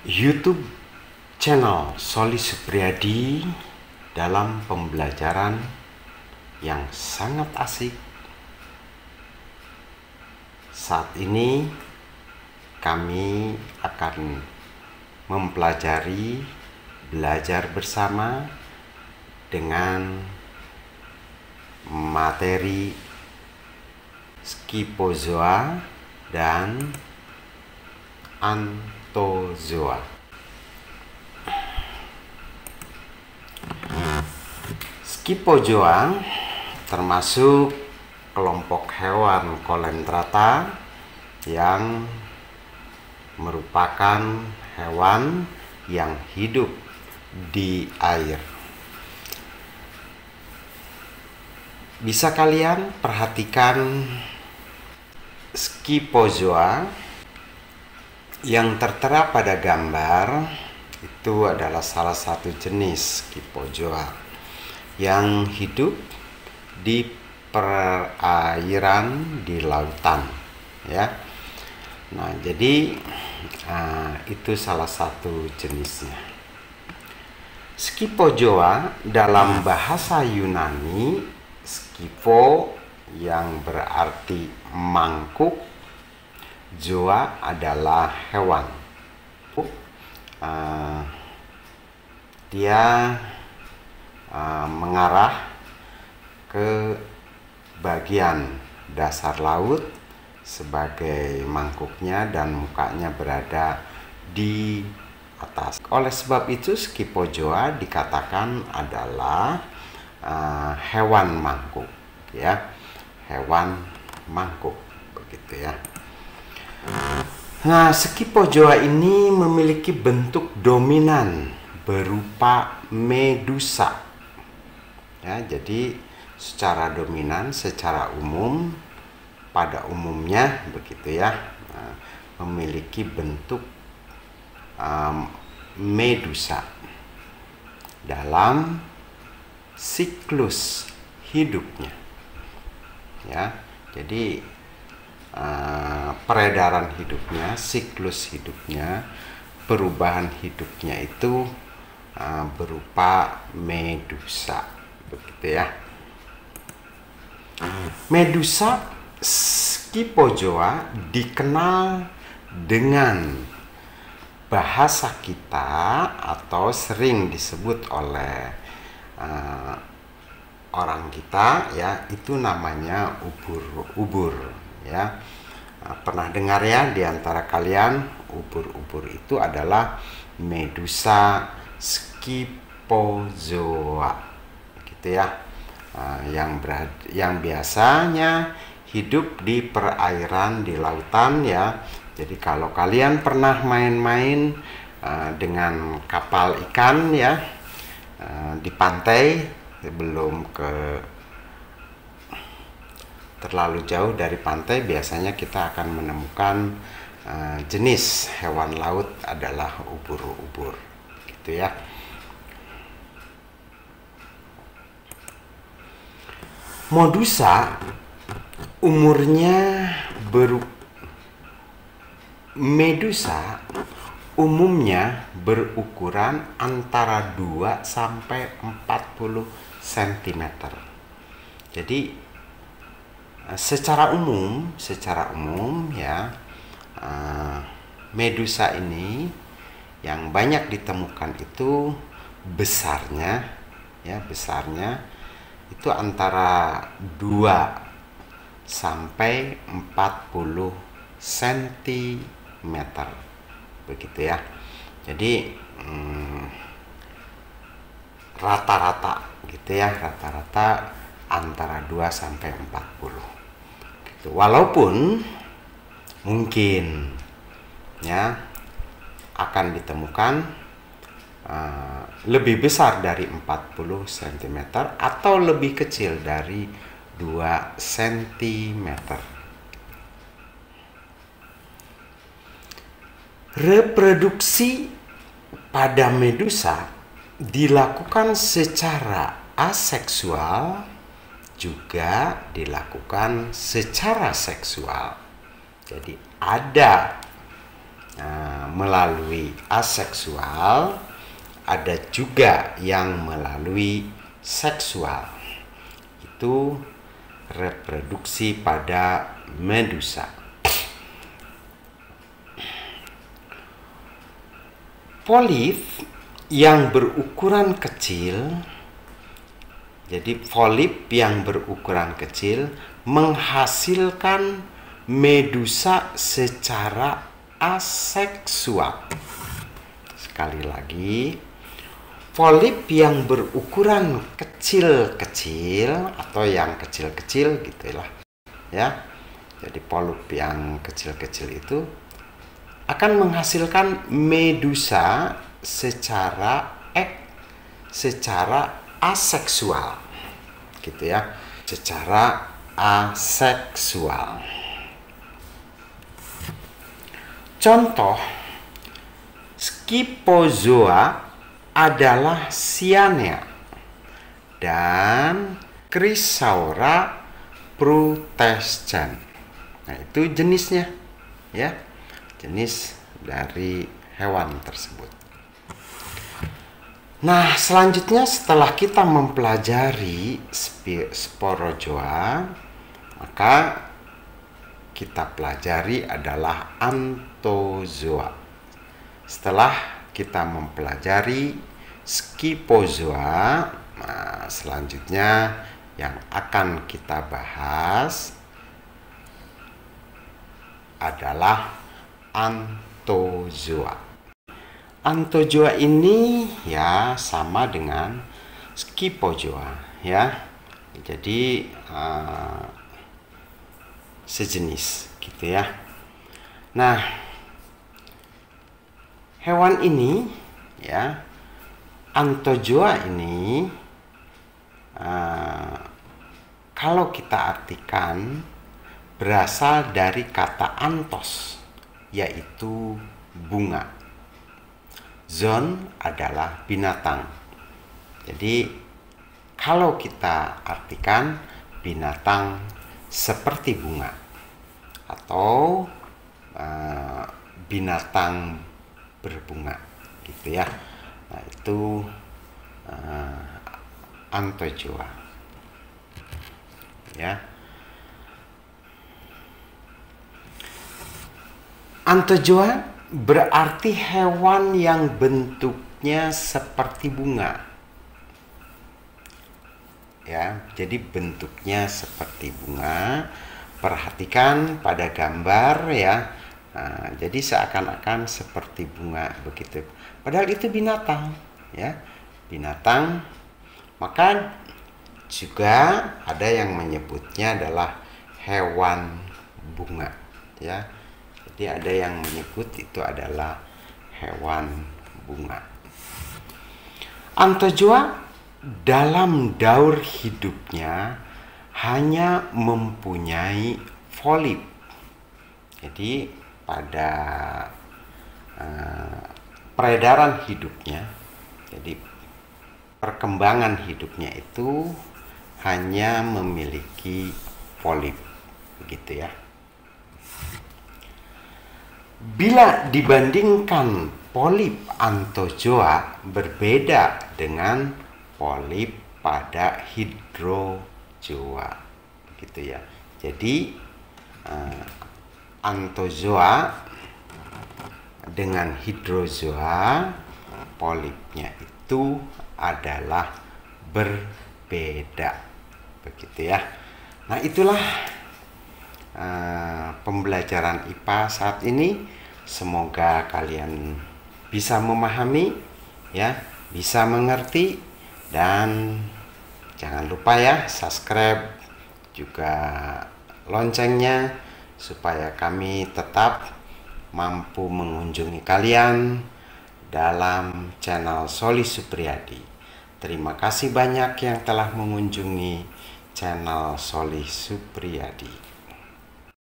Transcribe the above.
YouTube channel Soli Supriyadi dalam pembelajaran yang sangat asik. Saat ini kami akan mempelajari belajar bersama dengan materi Scyphozoa dan Anthozoa. Scyphozoa termasuk kelompok hewan kolentrata yang merupakan hewan yang hidup di air. Bisa kalian perhatikan Scyphozoa yang tertera pada gambar itu adalah salah satu jenis Scyphozoa yang hidup di perairan di lautan, ya. Nah, jadi itu salah satu jenisnya. Scyphozoa dalam bahasa Yunani, Scypho yang berarti mangkuk, zoa adalah hewan. Dia mengarah ke bagian dasar laut sebagai mangkuknya dan mukanya berada di atas. Oleh sebab itu Scyphozoa dikatakan adalah hewan mangkuk, ya, hewan mangkuk, begitu ya. Nah, Scyphozoa ini memiliki bentuk dominan berupa medusa, ya. Jadi secara dominan, secara umum, pada umumnya begitu ya, memiliki bentuk medusa dalam siklus hidupnya, ya. Jadi peredaran hidupnya, siklus hidupnya, perubahan hidupnya itu berupa medusa, begitu ya. Medusa Scyphozoa dikenal dengan bahasa kita atau sering disebut oleh orang kita, ya, itu namanya ubur-ubur, ya. Pernah dengar ya di antara kalian, ubur-ubur itu adalah Medusa Scyphozoa, gitu ya. Yang biasanya hidup di perairan di lautan, ya. Jadi kalau kalian pernah main-main dengan kapal ikan, ya, di pantai, belum terlalu jauh dari pantai, biasanya kita akan menemukan jenis hewan laut adalah ubur-ubur, gitu ya. Medusa umumnya berukuran antara 2 sampai 40 cm. Jadi secara umum ya, medusa ini yang banyak ditemukan itu besarnya itu antara 2 sampai 40 cm, begitu ya. Jadi rata-rata gitu ya, rata-rata antara 2 sampai 40 gitu. Walaupun mungkin ya akan ditemukan lebih besar dari 40 cm atau lebih kecil dari 2 cm. Reproduksi pada medusa dilakukan secara aseksual, juga dilakukan secara seksual. Jadi ada melalui aseksual, ada juga yang melalui seksual. Itu reproduksi pada medusa. Polip yang berukuran kecil, jadi polip yang berukuran kecil menghasilkan medusa secara aseksual. Sekali lagi, polip yang berukuran kecil-kecil atau yang kecil-kecil gitulah ya. Jadi polip yang kecil-kecil itu akan menghasilkan medusa secara aseksual gitu ya, secara aseksual. Contoh, Scyphozoa adalah cyanea dan Chrysaora protestan. Nah, itu jenisnya ya, jenis dari hewan tersebut. Nah, selanjutnya setelah kita mempelajari Sporozoa, maka kita pelajari adalah Anthozoa. Setelah kita mempelajari Scyphozoa, nah, selanjutnya yang akan kita bahas adalah Anthozoa. Anthozoa ini ya sama dengan Scyphozoa ya. Jadi sejenis gitu ya. Nah, hewan ini ya, Anthozoa ini kalau kita artikan berasal dari kata anthos, yaitu bunga. Zoon adalah binatang. Jadi kalau kita artikan binatang seperti bunga atau binatang berbunga gitu ya. Nah, itu Anthozoa ya. Anthozoa berarti hewan yang bentuknya seperti bunga ya. Jadi bentuknya seperti bunga. Perhatikan pada gambar ya. Nah, jadi seakan-akan seperti bunga begitu. Padahal itu binatang ya, binatang. Maka juga ada yang menyebutnya adalah hewan bunga ya. Jadi ada yang menyebut itu adalah hewan bunga. Anthozoa dalam daur hidupnya hanya mempunyai polip. Jadi pada peredaran hidupnya, jadi perkembangan hidupnya itu hanya memiliki polip begitu ya. Bila dibandingkan polip Anthozoa berbeda dengan polip pada Hydrozoa gitu ya. Jadi Anthozoa dengan Hydrozoa polipnya itu adalah berbeda begitu ya. Nah, itulah pembelajaran IPA saat ini. Semoga kalian bisa memahami ya, bisa mengerti, dan jangan lupa ya subscribe juga loncengnya supaya kami tetap mampu mengunjungi kalian dalam channel Soli Supriyadi. Terima kasih banyak yang telah mengunjungi channel Soli Supriyadi.